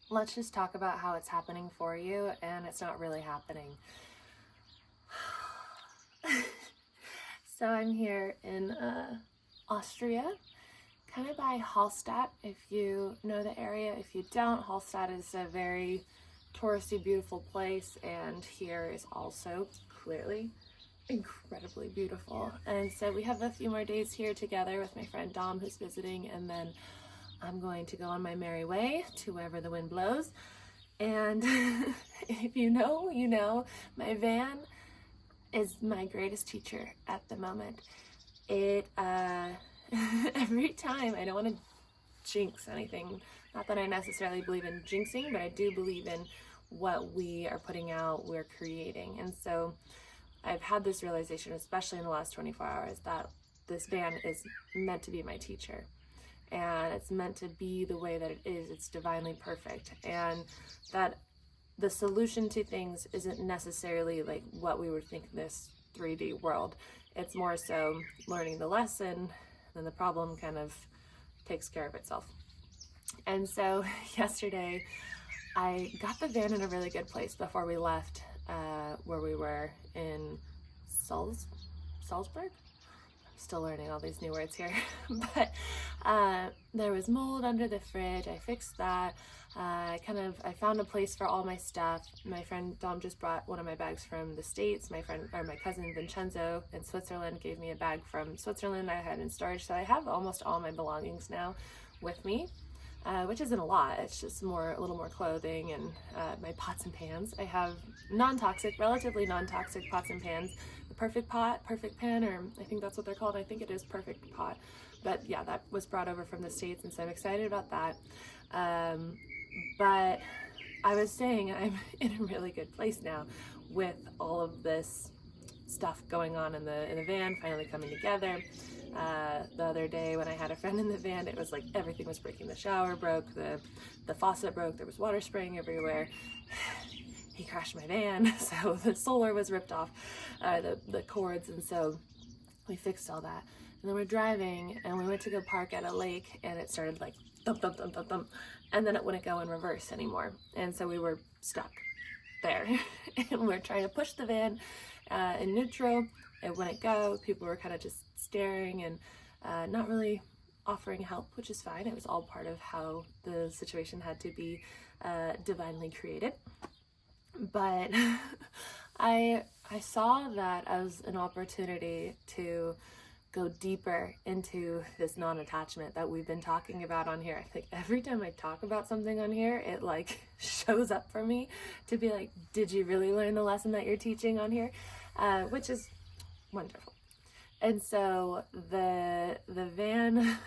let's just talk about how it's happening for you, and it's not really happening. So I'm here in Austria, kind of by Hallstatt, if you know the area. If you don't, Hallstatt is a very touristy, beautiful place, and here is also clearly incredibly beautiful. And so we have a few more days here together with my friend Dom, who's visiting, and then I'm going to go on my merry way to wherever the wind blows. And if you know, you know, my van is my greatest teacher at the moment. It, every time, I don't want to jinx anything, not that I necessarily believe in jinxing, but I do believe in what we are putting out, we're creating. And so I've had this realization, especially in the last 24 hours, that this van is meant to be my teacher. And it's meant to be the way that it is. It's divinely perfect. And that the solution to things isn't necessarily like what we would think in this 3D world. It's more so learning the lesson, then the problem kind of takes care of itself. And so yesterday, I got the van in a really good place before we left, where we were in Salzburg? Still learning all these new words here. But there was mold under the fridge. I fixed that. I found a place for all my stuff. My friend Dom just brought one of my bags from the States. My cousin Vincenzo in Switzerland gave me a bag from Switzerland I had in storage. So I have almost all my belongings now with me, which isn't a lot. It's just a little more clothing and my pots and pans. I have relatively non-toxic pots and pans. The perfect pot, perfect pan, or I think that's what they're called. I think it is perfect pot. But yeah, that was brought over from the States, and so I'm excited about that. But I was saying I'm in a really good place now with all of this stuff going on in the van, finally coming together. The other day when I had a friend in the van, it was like everything was breaking. The shower broke, the faucet broke, there was water spraying everywhere. He crashed my van, so the solar was ripped off, the cords, and so we fixed all that. And then we're driving, and we went to go park at a lake, and it started like thump, thump, thump, thump, thump, and then it wouldn't go in reverse anymore. And so we were stuck there, and we're trying to push the van in neutral. It wouldn't go. People were kind of just staring and not really offering help, which is fine. It was all part of how the situation had to be divinely created. But I saw that as an opportunity to go deeper into this non-attachment that we've been talking about on here. I think every time I talk about something on here, it like shows up for me to be like, did you really learn the lesson that you're teaching on here? Which is wonderful. And so the van,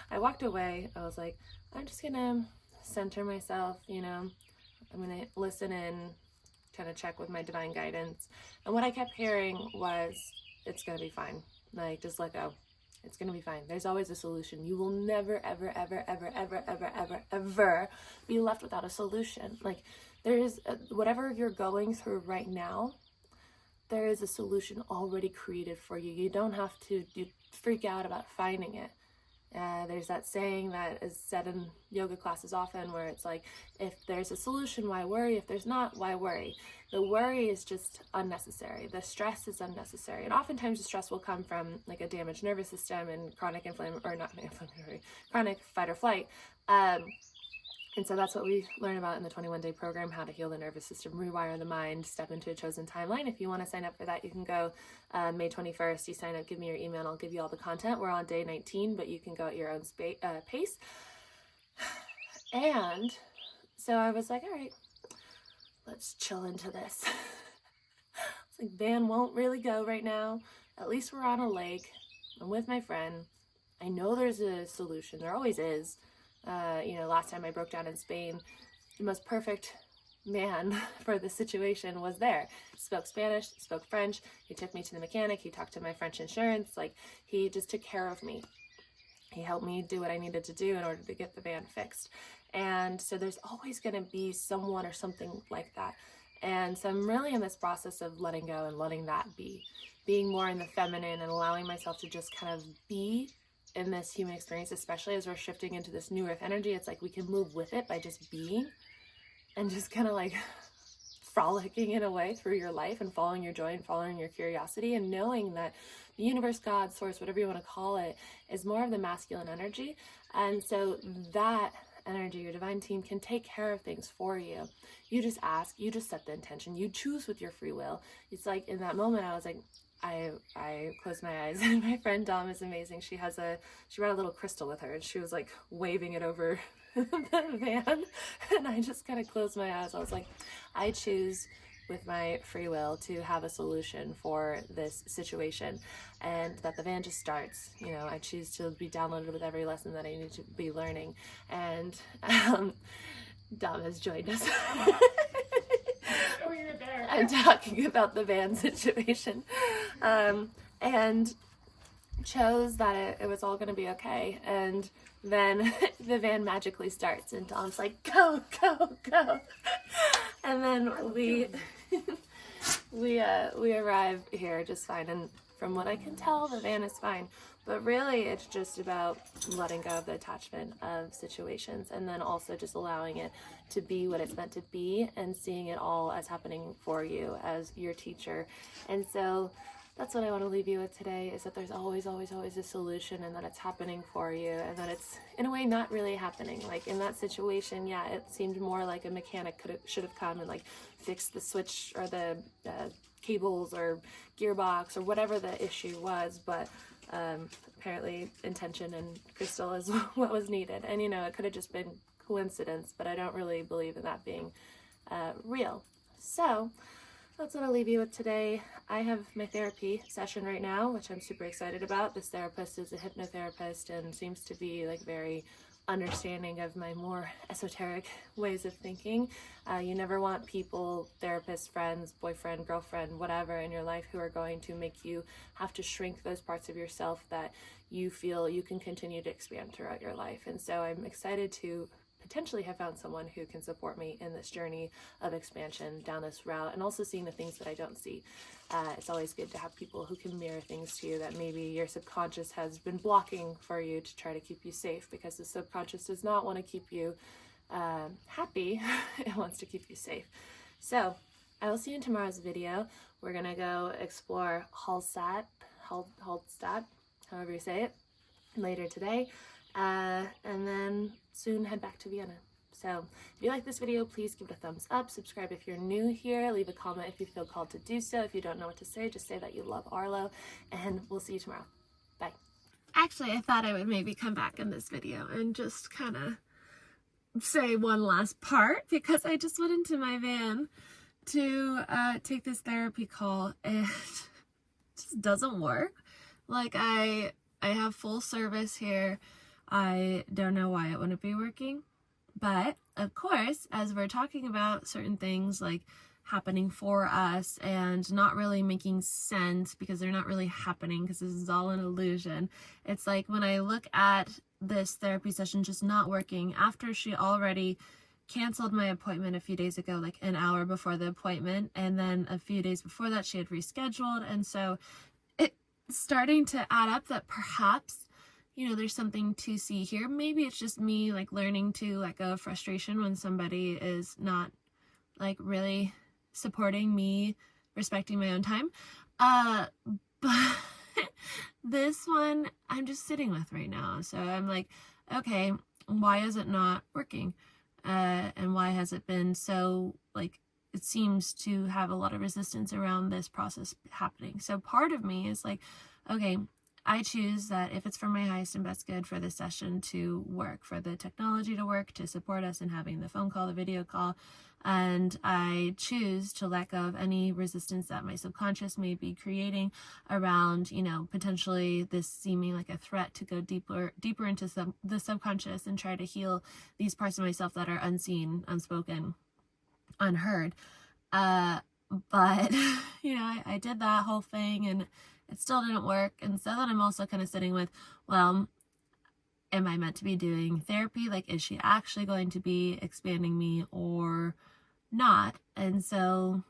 I walked away. I was like, I'm just gonna center myself, you know, I'm gonna listen in, kind of check with my divine guidance. And what I kept hearing was, it's gonna be fine. Like, just let go. It's gonna be fine. There's always a solution. You will never, ever, ever, ever, ever, ever, ever, ever be left without a solution. Like, whatever you're going through right now, there is a solution already created for you. You don't have to freak out about finding it. There's that saying that is said in yoga classes often where it's like, if there's a solution, why worry? If there's not, why worry? The worry is just unnecessary. The stress is unnecessary. And oftentimes the stress will come from like a damaged nervous system and chronic fight or flight. And so that's what we learn about in the 21-day program, how to heal the nervous system, rewire the mind, step into a chosen timeline. If you want to sign up for that, you can go May 21st. You sign up, give me your email, and I'll give you all the content. We're on day 19, but you can go at your own pace. And so I was like, all right, let's chill into this. It's like, van won't really go right now. At least we're on a lake. I'm with my friend. I know there's a solution. There always is. Last time I broke down in Spain, the most perfect man for the situation was there. Spoke Spanish, spoke French. He took me to the mechanic. He talked to my French insurance. Like, he just took care of me. He helped me do what I needed to do in order to get the van fixed. And so there's always going to be someone or something like that. And so I'm really in this process of letting go and letting that be, being more in the feminine and allowing myself to just kind of be in this human experience, especially as we're shifting into this new earth energy, it's like we can move with it by just being and just kind of like frolicking in a way through your life and following your joy and following your curiosity, and knowing that the universe, God, source, whatever you want to call it, is more of the masculine energy. And so that energy, your divine team, can take care of things for you. You just ask, you just set the intention, you choose with your free will. It's like in that moment I was like, I closed my eyes, and my friend Dom is amazing. She brought a little crystal with her, and she was like waving it over the van, and I just kind of closed my eyes. I was like, I choose with my free will to have a solution for this situation, and that the van just starts. You know, I choose to be downloaded with every lesson that I need to be learning. And Dom has joined us. I'm talking about the van situation, and chose that it was all going to be okay. And then the van magically starts, and Dom's like, go, go, go. And then we arrive here just fine. And from what I can tell, the van is fine. But really, it's just about letting go of the attachment of situations, and then also just allowing it to be what it's meant to be, and seeing it all as happening for you as your teacher. And so that's what I want to leave you with today, is that there's always, always, always a solution, and that it's happening for you, and that it's, in a way, not really happening. Like in that situation, yeah, it seemed more like a mechanic should have come and like fixed the switch or the cables or gearbox or whatever the issue was, but apparently intention and crystal is what was needed. And you know, it could have just been coincidence, but I don't really believe in that being real. So that's what I'll leave you with today. I have my therapy session right now, which I'm super excited about. This therapist is a hypnotherapist and seems to be like very understanding of my more esoteric ways of thinking. You never want people, therapists, friends, boyfriend, girlfriend, whatever in your life who are going to make you have to shrink those parts of yourself that you feel you can continue to expand throughout your life. And so I'm excited to potentially have found someone who can support me in this journey of expansion down this route, and also seeing the things that I don't see. It's always good to have people who can mirror things to you that maybe your subconscious has been blocking for you to try to keep you safe, because the subconscious does not want to keep you happy. It wants to keep you safe. So I will see you in tomorrow's video. We're gonna go explore Hallstatt, however you say it, later today. And then soon head back to Vienna. So if you like this video, please give it a thumbs up, subscribe if you're new here, leave a comment if you feel called to do so. If you don't know what to say, just say that you love Arlo, and we'll see you tomorrow. Bye. Actually, I thought I would maybe come back in this video and just kind of say one last part, because I just went into my van to take this therapy call, and it just doesn't work. Like I have full service here. I don't know why it wouldn't be working, but of course, as we're talking about certain things like happening for us and not really making sense because they're not really happening because this is all an illusion, it's like when I look at this therapy session just not working after she already canceled my appointment a few days ago, like an hour before the appointment, and then a few days before that she had rescheduled. And so it's starting to add up that perhaps, you know, there's something to see here. Maybe it's just me like learning to let go of frustration when somebody is not like really supporting me, respecting my own time. But this one I'm just sitting with right now. So I'm like, okay, why is it not working? And why has it been so, like, it seems to have a lot of resistance around this process happening. So part of me is like, okay, I choose that if it's for my highest and best good for this session to work, for the technology to work, to support us in having the phone call, the video call, and I choose to let go of any resistance that my subconscious may be creating around, you know, potentially this seeming like a threat to go deeper into the subconscious and try to heal these parts of myself that are unseen, unspoken, unheard. But, you know, I did that whole thing and it still didn't work. And so then I'm also kind of sitting with, well, am I meant to be doing therapy? Like, is she actually going to be expanding me or not? And so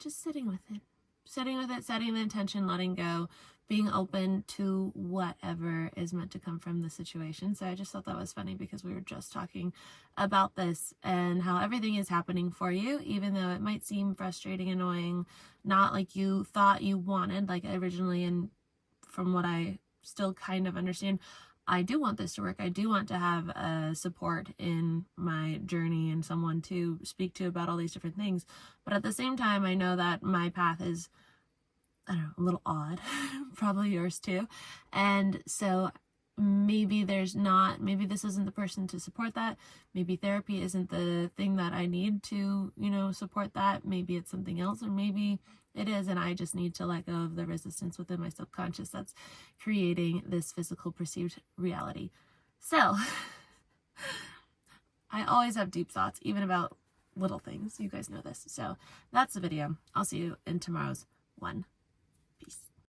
just sitting with it, setting the intention, letting go, being open to whatever is meant to come from the situation. So I just thought that was funny because we were just talking about this and how everything is happening for you, even though it might seem frustrating, annoying, not like you thought you wanted, like originally. And from what I still kind of understand, I do want this to work. I do want to have support in my journey and someone to speak to about all these different things. But at the same time, I know that my path is, I don't know, a little odd, probably yours too. And so maybe maybe this isn't the person to support that. Maybe therapy isn't the thing that I need to, support that. Maybe it's something else, or maybe it is, and I just need to let go of the resistance within my subconscious that's creating this physical perceived reality. So I always have deep thoughts, even about little things. You guys know this. So that's the video. I'll see you in tomorrow's one.